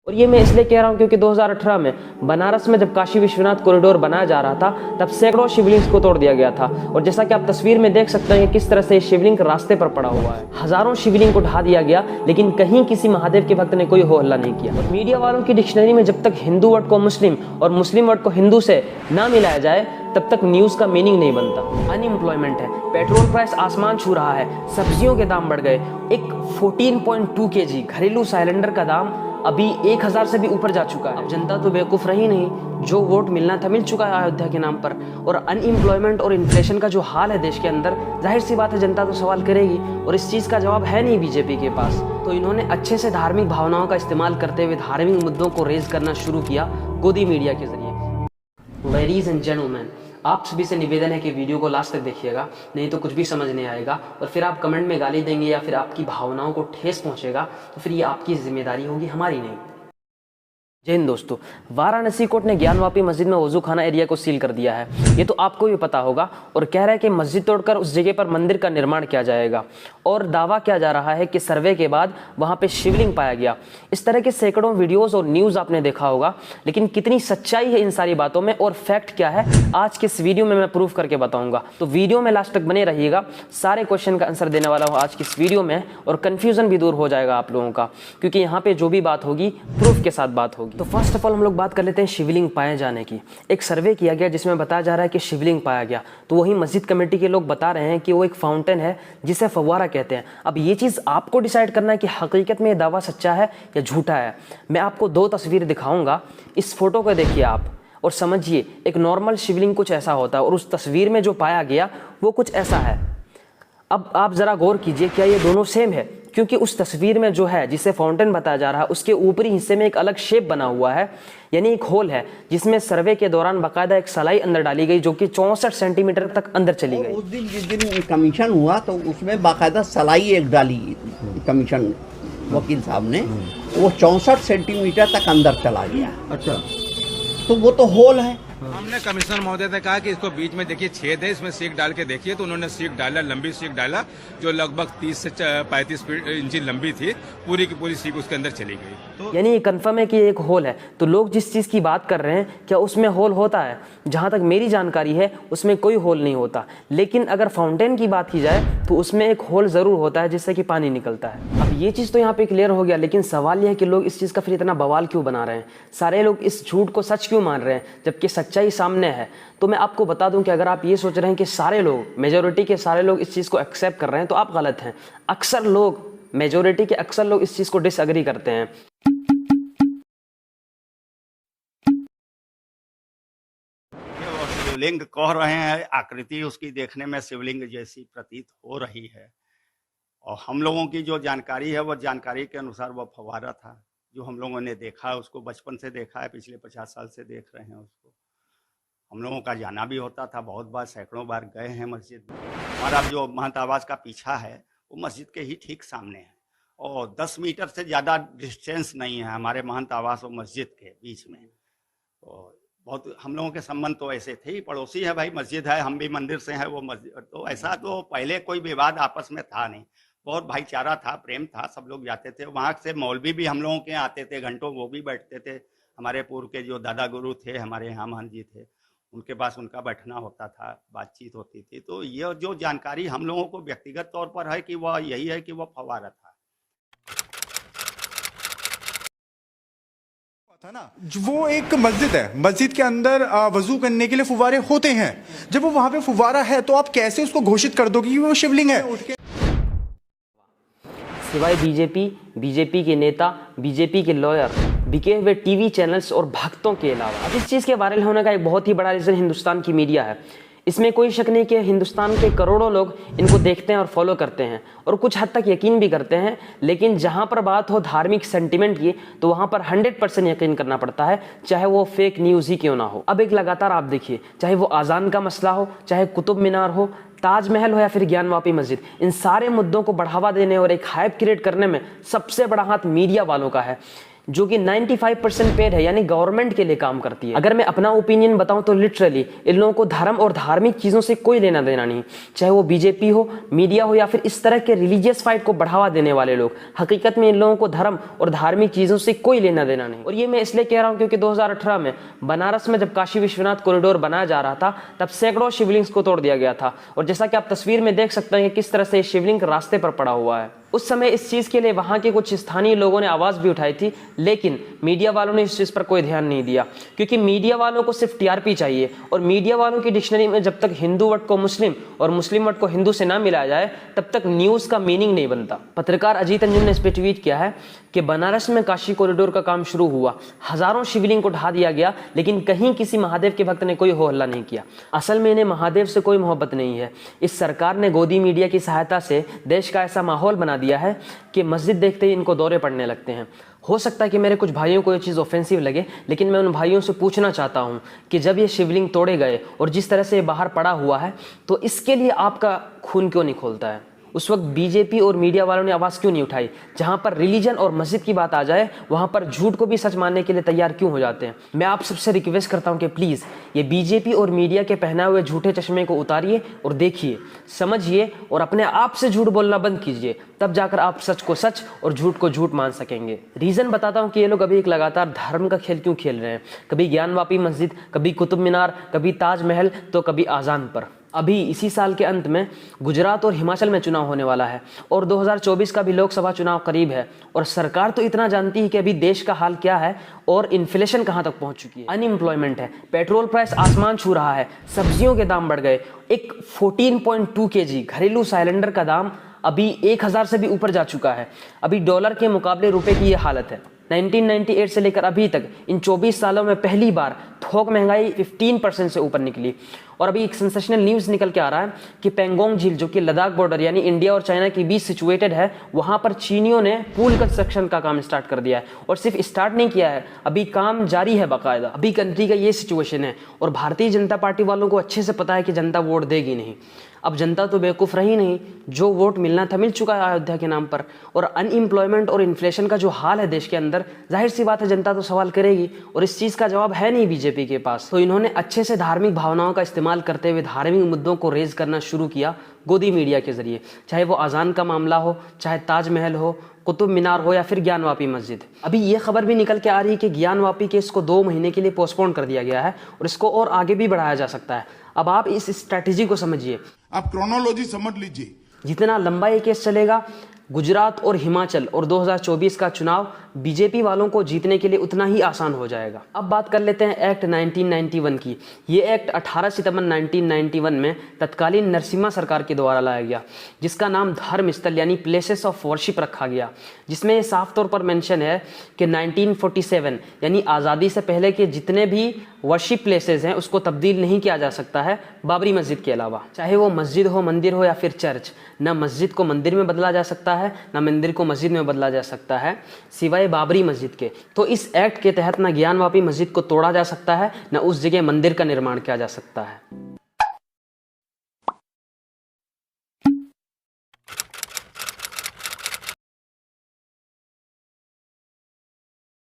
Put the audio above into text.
और ये मैं इसलिए कह रहा हूँ क्योंकि 2018 में बनारस में जब काशी विश्वनाथ कॉरिडोर बनाया जा रहा था तब सैकड़ों शिवलिंग्स को तोड़ दिया गया था। और जैसा कि आप तस्वीर में देख सकते हैं कि किस तरह से शिवलिंग रास्ते पर पड़ा हुआ है। हजारों शिवलिंग को ढा दिया गया, लेकिन कहीं किसी महादेव के भक्त ने कोई हो हल्ला नहीं किया। और मीडिया वालों की डिक्शनरी में जब तक हिंदू वर्ड को मुस्लिम और मुस्लिम वर्ड को हिंदू से ना मिलाया जाए तब तक न्यूज का मीनिंग नहीं बनता। अनएम्प्लॉयमेंट है, पेट्रोल प्राइस आसमान छू रहा है, सब्जियों के दाम बढ़ गए। एक 14.2 kg घरेलू सिलेंडर का दाम अभी 1000 से भी ऊपर जा चुका है। अब जनता तो बेवकूफ़ रही नहीं, जो वोट मिलना था मिल चुका है अयोध्या के नाम पर। और अनएम्प्लॉयमेंट और इन्फ्लेशन का जो हाल है देश के अंदर, जाहिर सी बात है जनता तो सवाल करेगी, और इस चीज़ का जवाब है नहीं बीजेपी के पास। तो इन्होंने अच्छे से धार्मिक भावनाओं का इस्तेमाल करते हुए धार्मिक मुद्दों को रेज करना शुरू किया गोदी मीडिया के जरिए। लेडीज एंड जेंटलमैन, आप सभी से निवेदन है कि वीडियो को लास्ट तक देखिएगा, नहीं तो कुछ भी समझ नहीं आएगा और फिर आप कमेंट में गाली देंगे या फिर आपकी भावनाओं को ठेस पहुंचेगा तो फिर ये आपकी जिम्मेदारी होगी, हमारी नहीं। जय हिंद दोस्तों, वाराणसी कोर्ट ने ज्ञानवापी मस्जिद में वजू खाना एरिया को सील कर दिया है। ये तो आपको भी पता होगा। और कह रहा है कि मस्जिद तोड़कर उस जगह पर मंदिर का निर्माण किया जाएगा। और दावा किया जा रहा है कि सर्वे के बाद वहां पे शिवलिंग पाया गया। इस तरह के सैकड़ों वीडियोस और न्यूज आपने देखा होगा, लेकिन कितनी सच्चाई है इन सारी बातों में और फैक्ट क्या है, आज के इस वीडियो में मैं प्रूफ करके बताऊंगा। तो वीडियो में लास्ट तक बने रहिएगा, सारे क्वेश्चन का आंसर देने वाला हूँ आज की इस वीडियो में, और कंफ्यूजन भी दूर हो जाएगा आप लोगों का, क्योंकि यहाँ पे जो भी बात होगी प्रूफ के साथ बात होगी। तो फर्स्ट ऑफ ऑल हम लोग बात कर लेते हैं शिवलिंग पाए जाने की। एक सर्वे किया गया जिसमें बताया जा रहा है कि शिवलिंग पाया गया, तो वही मस्जिद कमेटी के लोग बता रहे हैं कि वो एक फाउंटेन है जिसे फव्वारा कहते हैं। अब ये चीज़ आपको डिसाइड करना है कि हकीकत में ये दावा सच्चा है या झूठा है। मैं आपको 2 तस्वीर दिखाऊंगा, इस फोटो को देखिए आप और समझिए एक नॉर्मल शिवलिंग कुछ ऐसा होता है और उस तस्वीर में जो पाया गया वो कुछ ऐसा है। अब आप जरा गौर कीजिए, क्या ये दोनों सेम है? क्योंकि उस तस्वीर में जो है जिसे फाउंटेन बताया जा रहा है उसके ऊपरी हिस्से में एक अलग शेप बना हुआ है, यानी एक होल है जिसमें सर्वे के दौरान बाकायदा एक सलाई अंदर डाली गई जो कि 64 सेंटीमीटर तक अंदर चली गई। उस दिन जिस दिन कमीशन हुआ तो उसमें बाकायदा सलाई एक डाली कमीशन वकील साहब ने, वो 64 सेंटीमीटर तक अंदर चला गया। अच्छा, तो वो तो होल है। हमने कमिश्नर महोदय ने कहा कि इसको बीच में देखिए छेद है, इसमें सीख डाल के देखिए, तो उन्होंने सीख डाला, लंबी सीख डाला जो लगभग 30 से 35 इंची लंबी थी, पूरी की पूरी सीख उसके अंदर चली गई। तो यानी ये कंफर्म है कि एक होल है। तो लोग जिस चीज़ की बात कर रहे हैं क्या उसमें होल होता है? जहाँ तक मेरी जानकारी है उसमें कोई होल नहीं होता, लेकिन अगर फाउंटेन की बात की जाए तो उसमें एक होल ज़रूर होता है जिससे कि पानी निकलता है। अब ये चीज़ तो यहाँ पे क्लियर हो गया, लेकिन सवाल यह है कि लोग इस चीज़ का फिर इतना बवाल क्यों बना रहे हैं? सारे लोग इस झूठ को सच क्यों मान रहे हैं जबकि सच्चाई सामने है? तो मैं आपको बता दूं कि अगर आप ये सोच रहे हैं कि सारे लोग, मेजोरिटी के सारे लोग इस चीज़ को एक्सेप्ट कर रहे हैं तो आप गलत हैं। अक्सर लोग, मेजोरिटी के अक्सर लोग इस चीज़ को डिसएग्री करते हैं। शिवलिंग कह रहे हैं, आकृति उसकी देखने में शिवलिंग जैसी प्रतीत हो रही है। और हम लोगों की जो जानकारी है वो जानकारी के अनुसार वो फव्वारा था जो हम लोगों ने देखा, उसको बचपन से देखा है, पिछले 50 साल से देख रहे हैं उसको। हम लोगों का जाना भी होता था, बहुत बार, सैकड़ों बार गए हैं मस्जिद में। हमारा जो महंत आवास का पीछा है वो मस्जिद के ही ठीक सामने है और 10 मीटर से ज़्यादा डिस्टेंस नहीं है हमारे महंत आवास और मस्जिद के बीच में। तो बहुत हम लोगों के संबंध तो ऐसे थे ही, पड़ोसी है भाई, मस्जिद है, हम भी मंदिर से हैं, वो मस्जिद, तो ऐसा तो पहले कोई विवाद आपस में था नहीं, बहुत भाईचारा था, प्रेम था, सब लोग जाते थे। वहाँ से मौलवी भी हम लोगों के यहाँ आते थे, घंटों वो भी बैठते थे। हमारे पूर्व के जो दादा गुरु थे हमारे यहाँ महंत जी थे, उनके पास उनका बैठना होता था, बातचीत होती थी। तो ये जो जानकारी हम लोगों को व्यक्तिगत तौर पर है कि वह यही है कि वह फव्वारा था ना। वो एक मस्जिद है, मस्जिद के अंदर वजू करने के लिए फुव्वारे होते हैं। जब वो वहां पे फुव्वारा है तो आप कैसे उसको घोषित कर दोगे कि वो शिवलिंग है? सिवाय बीजेपी के नेता, बीजेपी के लॉयर, बिके हुए टीवी चैनल्स और भक्तों के अलावा अब इस चीज़ के वायरल होने का एक बहुत ही बड़ा रीज़न हिंदुस्तान की मीडिया है। इसमें कोई शक नहीं कि हिंदुस्तान के करोड़ों लोग इनको देखते हैं और फॉलो करते हैं और कुछ हद तक यकीन भी करते हैं, लेकिन जहां पर बात हो धार्मिक सेंटिमेंट की तो वहां पर 100% यकीन करना पड़ता है, चाहे वो फेक न्यूज़ ही क्यों ना हो। अब एक लगातार आप देखिए, चाहे वो आज़ान का मसला हो, चाहे कुतुब मीनार हो, ताजमहल हो या फिर ज्ञानवापी मस्जिद, इन सारे मुद्दों को बढ़ावा देने और एक हाइप क्रिएट करने में सबसे बड़ा हाथ मीडिया वालों का है। जो कि 95% पेड है, यानी गवर्नमेंट के लिए काम करती है। अगर मैं अपना ओपिनियन बताऊं तो लिटरली इन लोगों को धर्म और धार्मिक चीजों से कोई लेना देना नहीं, चाहे वो बीजेपी हो, मीडिया हो या फिर इस तरह के रिलीजियस फाइट को बढ़ावा देने वाले लोग। हकीकत में इन लोगों को धर्म और धार्मिक चीजों से कोई लेना देना नहीं। और ये मैं इसलिए कह रहा हूं क्योंकि 2018 में बनारस में जब काशी विश्वनाथ कॉरिडोर बनाया जा रहा था तब सैकड़ों शिवलिंग्स को तोड़ दिया गया था। और जैसा कि आप तस्वीर में देख सकते हैं कि किस तरह से शिवलिंग रास्ते पर पड़ा हुआ है। उस समय इस चीज के लिए वहां के कुछ स्थानीय लोगों ने आवाज भी उठाई थी, लेकिन मीडिया वालों ने इस चीज पर कोई ध्यान नहीं दिया, क्योंकि मीडिया वालों को सिर्फ टीआरपी चाहिए। और मीडिया वालों की डिक्शनरी में जब तक हिंदू वर्ड को मुस्लिम और मुस्लिम वर्ड को हिंदू से ना मिलाया जाए तब तक न्यूज का मीनिंग नहीं बनता। पत्रकार अजीत अंजुम ने इस पर ट्वीट किया है कि बनारस में काशी कॉरिडोर का काम शुरू हुआ, हजारों शिवलिंग को ढा दिया गया, लेकिन कहीं किसी महादेव के भक्त ने कोई हो हल्ला नहीं किया। असल में इन्हें महादेव से कोई मोहब्बत नहीं है। इस सरकार ने गोदी मीडिया की सहायता से देश का ऐसा माहौल बना दिया है कि मस्जिद देखते ही इनको दौरे पड़ने लगते हैं। हो सकता है कि मेरे कुछ भाइयों को ये चीज़ ऑफेंसिव लगे, लेकिन मैं उन भाइयों से पूछना चाहता हूं कि जब ये शिवलिंग तोड़े गए और जिस तरह से ये बाहर पड़ा हुआ है, तो इसके लिए आपका खून क्यों नहीं खोलता है? उस वक्त बीजेपी और मीडिया वालों ने आवाज़ क्यों नहीं उठाई? जहां पर रिलीजन और मस्जिद की बात आ जाए वहां पर झूठ को भी सच मानने के लिए तैयार क्यों हो जाते हैं? मैं आप सबसे रिक्वेस्ट करता हूं कि प्लीज़ ये बीजेपी और मीडिया के पहनाए हुए झूठे चश्मे को उतारिए और देखिए, समझिए और अपने आप से झूठ बोलना बंद कीजिए, तब जाकर आप सच को सच और झूठ को झूठ मान सकेंगे। रीज़न बताता हूँ कि ये लोग अभी एक लगातार धर्म का खेल क्यों खेल रहे हैं। कभी ज्ञानवापी मस्जिद, कभी कुतुब मीनार, कभी ताजमहल, तो कभी आज़ान पर। अभी इसी साल के अंत में गुजरात और हिमाचल में चुनाव होने वाला है और 2024 का भी लोकसभा चुनाव करीब है। और सरकार तो इतना जानती है कि अभी देश का हाल क्या है और इन्फ्लेशन कहां तक पहुंच चुकी है। अनएम्प्लॉयमेंट है, पेट्रोल प्राइस आसमान छू रहा है, सब्जियों के दाम बढ़ गए। एक 14.2 kg घरेलू सिलेंडर का दाम अभी 1000 से भी ऊपर जा चुका है। अभी डॉलर के मुकाबले रुपए की ये हालत है। 1998 से लेकर अभी तक इन 24 सालों में पहली बार थोक महंगाई 15% से ऊपर निकली। और अभी एक सेंसेशनल न्यूज़ निकल के आ रहा है कि पेंगोंग झील, जो कि लद्दाख बॉर्डर यानी इंडिया और चाइना के बीच सिचुएटेड है, वहां पर चीनियों ने पूल कंस्ट्रक्शन का काम स्टार्ट कर दिया है। और सिर्फ स्टार्ट नहीं किया है, अभी काम जारी है बाकायदा। अभी कंट्री का ये सिचुएशन है और भारतीय जनता पार्टी वालों को अच्छे से पता है कि जनता वोट देगी नहीं। अब जनता तो बेवकूफ़ रही नहीं, जो वोट मिलना था मिल चुका है अयोध्या के नाम पर। और अनएम्प्लॉयमेंट और इन्फ्लेशन का जो हाल है देश के अंदर, जाहिर सी बात है जनता तो सवाल करेगी और इस चीज़ का जवाब है नहीं बीजेपी के पास। तो इन्होंने अच्छे से धार्मिक भावनाओं का इस्तेमाल करते हुए धार्मिक मुद्दों को रेज करना शुरू किया गोदी मीडिया के जरिए, चाहे वो अजान का मामला हो, चाहे ताजमहल हो, कुतुब मीनार हो या फिर ज्ञानवापी मस्जिद। अभी ये खबर भी निकल के आ रही है कि ज्ञानवापी केस को 2 महीने के लिए पोस्टपोन कर दिया गया है और इसको और आगे भी बढ़ाया जा सकता है। अब आप इस स्ट्रैटेजी को समझिए, आप क्रोनोलॉजी समझ लीजिए। जितना लंबा ये केस चलेगा, गुजरात और हिमाचल और 2024 का चुनाव बीजेपी वालों को जीतने के लिए उतना ही आसान हो जाएगा। अब बात कर लेते हैं एक्ट 1991 की। ये एक्ट 18 सितंबर 1991 में तत्कालीन नरसिम्हा सरकार के द्वारा लाया गया, जिसका नाम धर्म स्थल यानी प्लेसेस ऑफ वर्शिप रखा गया, जिसमें ये साफ तौर पर मेंशन है कि 1947 यानी आज़ादी से पहले के जितने भी वर्शिप प्लेसेस हैं उसको तब्दील नहीं किया जा सकता है बाबरी मस्जिद के अलावा। चाहे वो मस्जिद हो, मंदिर हो या फिर चर्च, ना मस्जिद को मंदिर में बदला जा सकता है, ना मंदिर को मस्जिद में बदला जा सकता है सिवाय बाबरी मस्जिद के। तो इस एक्ट के तहत ना ज्ञानवापी मस्जिद को तोड़ा जा सकता है, ना उस जगह मंदिर का निर्माण किया जा सकता है।